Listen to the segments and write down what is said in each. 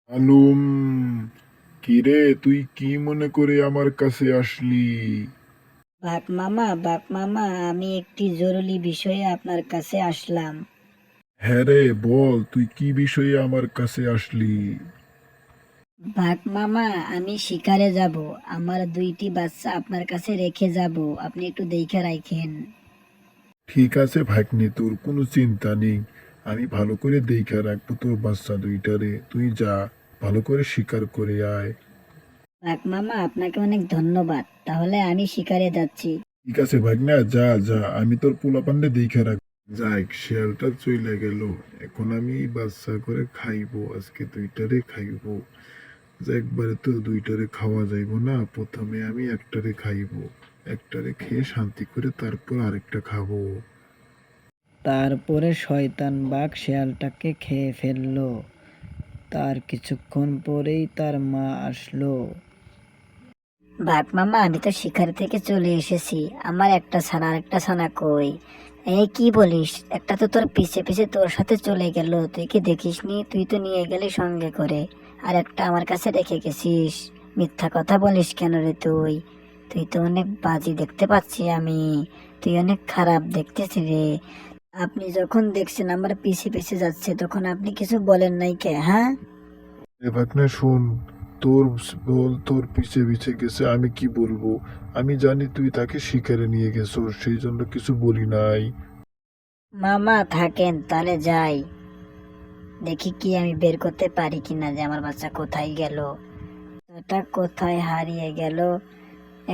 আলুম, কিরে তুই কি মনে করে আমার কাছে আসলি? বাঘ মামা, আমি একটি জরুরি বিষয়ে আপনার কাছে আসলাম। হ্যাঁ রে, বল তুই কি বিষয়ে আমার কাছে আসলি? বাঘ মামা, আমি শিকারে যাব। আমার দুইটি বাচ্চা আপনার কাছে রেখে যাব, আপনি একটু দেখে রাখেন। ঠিক আছে ভাগ্নে, তোর কোনো চিন্তা নেই। আমি ভালো করে দেইখা রাখবো তোর বাচ্চা দুইটারে। তুই যা, ভালো করে শিকার করে আয়। বাঘ মামা, আপনাকে অনেক ধন্যবাদ। তাহলে আমি শিকারে যাচ্ছি। ঠিক আছে ভাগ্না, যা যা, আমি তোর পোলাপানরে দেইখা রাখবো। যাই, শিয়ালটা চইলা গেল। এখন আমি বাচ্চা করে খাইবো, আজকে দুইটারে খাইবো। যে একবারে তো দুইটারে খাওয়া যাইব না, প্রথমে আমি একটারে খাইবো। একটারে খেয়ে শান্তি করে তারপর আরেকটা খাবো। তারপরে শয়তান বাঘ শেয়ালটাকে খেয়ে ফেললো। তার কিছুক্ষণ পরেই তার মা আসলো। বাঘ মামা, আমি তো শিকার থেকে চলে এসেছি। আমার একটা ছানা, আরেকটা ছানা কই? এই কি বলিস? একটা তো তোর পিছে পিছে তোর সাথে চলে গেল, তুই কি দেখিসনি? তুই তো নিয়ে গেলি সঙ্গে করে, আর একটা আমার কাছে রেখে গেছিস। মিথ্যা কথা বলিস কেন রে তুই? তুই তো অনেক বাজে দেখতে পাচ্ছি আমি। তুই অনেক খারাপ দেখতেছি রে। আপনি যখন দেখছেন আমার পিছে পিছে যাচ্ছে, তখন আপনি কিছু বলেন নাই কে, হ্যাঁ? এ ভাগ্নে শোন, তোর বল তোর পিছে পিছে গেছে, আমি কি বলবো? আমি জানি তুই তাকে শিকারে নিয়ে গেছো, সেই জন্য কিছু বলি নাই। মামা থাকেন, তাহলে যাই। দেখি কি আমি বের করতে পারি কিনা যে আমার বাচ্চা কোথায় গেল, বাচ্চাটা কোথায় হারিয়ে গেল।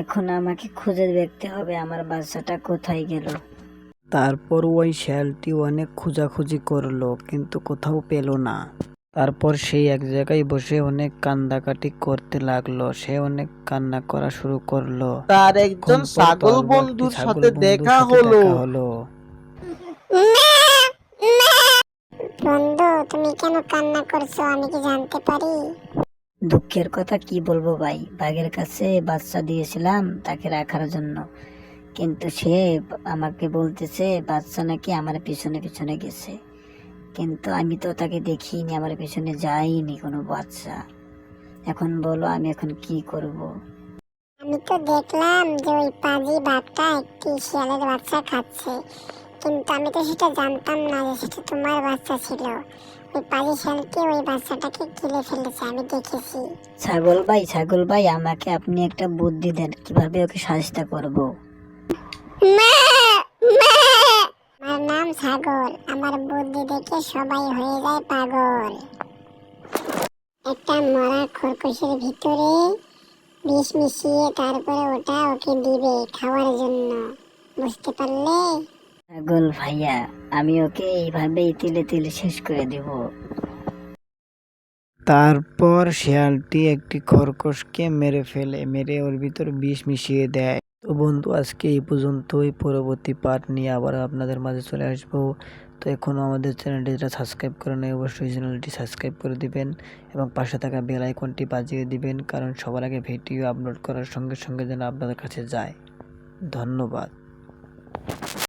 এখন আমাকে খুঁজে দেখতে হবে আমার বাচ্চাটা কোথায় গেল। তারপর ওই শেয়ালটি অনেক খোঁজাখুঁজি করলো, কিন্তু কোথাও পেল না। তারপর সেই এক জায়গায় বসে অনেক কান্দাকাটি করতে লাগলো। সে অনেক কান্না করা শুরু করলো। তার কিছুক্ষণ একজন পর ছাগল পারবো একটি বন্ধুর ছাগল সাথে বন্ধুর দেখা সাথে হলো। দেখা হলো। বন্ধু, তুমি কেন কান্না করছো আমি কি জানতে পারি? দুঃখের কথা কি বলবো ভাই, বাঘের কাছে বাচ্চা দিয়েছিলাম তাকে রাখার জন্য, কিন্তু সে আমাকে বলতেছে বাচ্চা নাকি আমার পিছনে পিছনে গেছে, কিন্তু আমি তো তাকে দেখিনি, আমার পিছনে যাইনি কোনো বাচ্চা। এখন বলো আমি এখন কি করব? আমি তো দেখলাম যে ওই পাজি বাঘটা একটি শিয়ালের বাচ্চা খাচ্ছে, কিন্তু আমি তো সেটা জানতাম না যে সেটা তোমার বাচ্চা ছিল। ওই পাজি শিয়ালটি ওই বাচ্চাটাকে গিলে ফেলেছে, আমি দেখেছি। ছাগল ভাই, আমাকে আপনি একটা বুদ্ধি দেন, কিভাবে ওকে সাহায্য করব? আমার নাম ছাগল, আমার বুদ্ধি দেখে সবাই হয়ে যায় পাগল। একটা মরা খরগোশের ভিতরে বিষ মিশিয়ে তারপরে ওটা ওকে দিবে খাওয়ার জন্য, বুঝতে পারলে? ছাগল ভাইয়া, আমি ওকে এইভাবেই তিলে তিলে শেষ করে দিব। তারপর শিয়ালটি একটি খরগোশকে মেরে ওর ভিতর বিষ মিশিয়ে দেয়। তো বন্ধু, আজকে এই পর্যন্তই। পরবর্তী পার্ট নিয়ে আবার আপনাদের মাঝে চলে আসবো। তো এখনও আমাদের চ্যানেলটি যারা সাবস্ক্রাইব করে নেই, অবশ্যই চ্যানেলটি সাবস্ক্রাইব করে দিবেন এবং পাশে থাকা বেল আইকনটি বাজিয়ে দিবেন, কারণ সবার আগে ভিডিও আপলোড করার সঙ্গে সঙ্গে যেন আপনাদের কাছে যায়। ধন্যবাদ।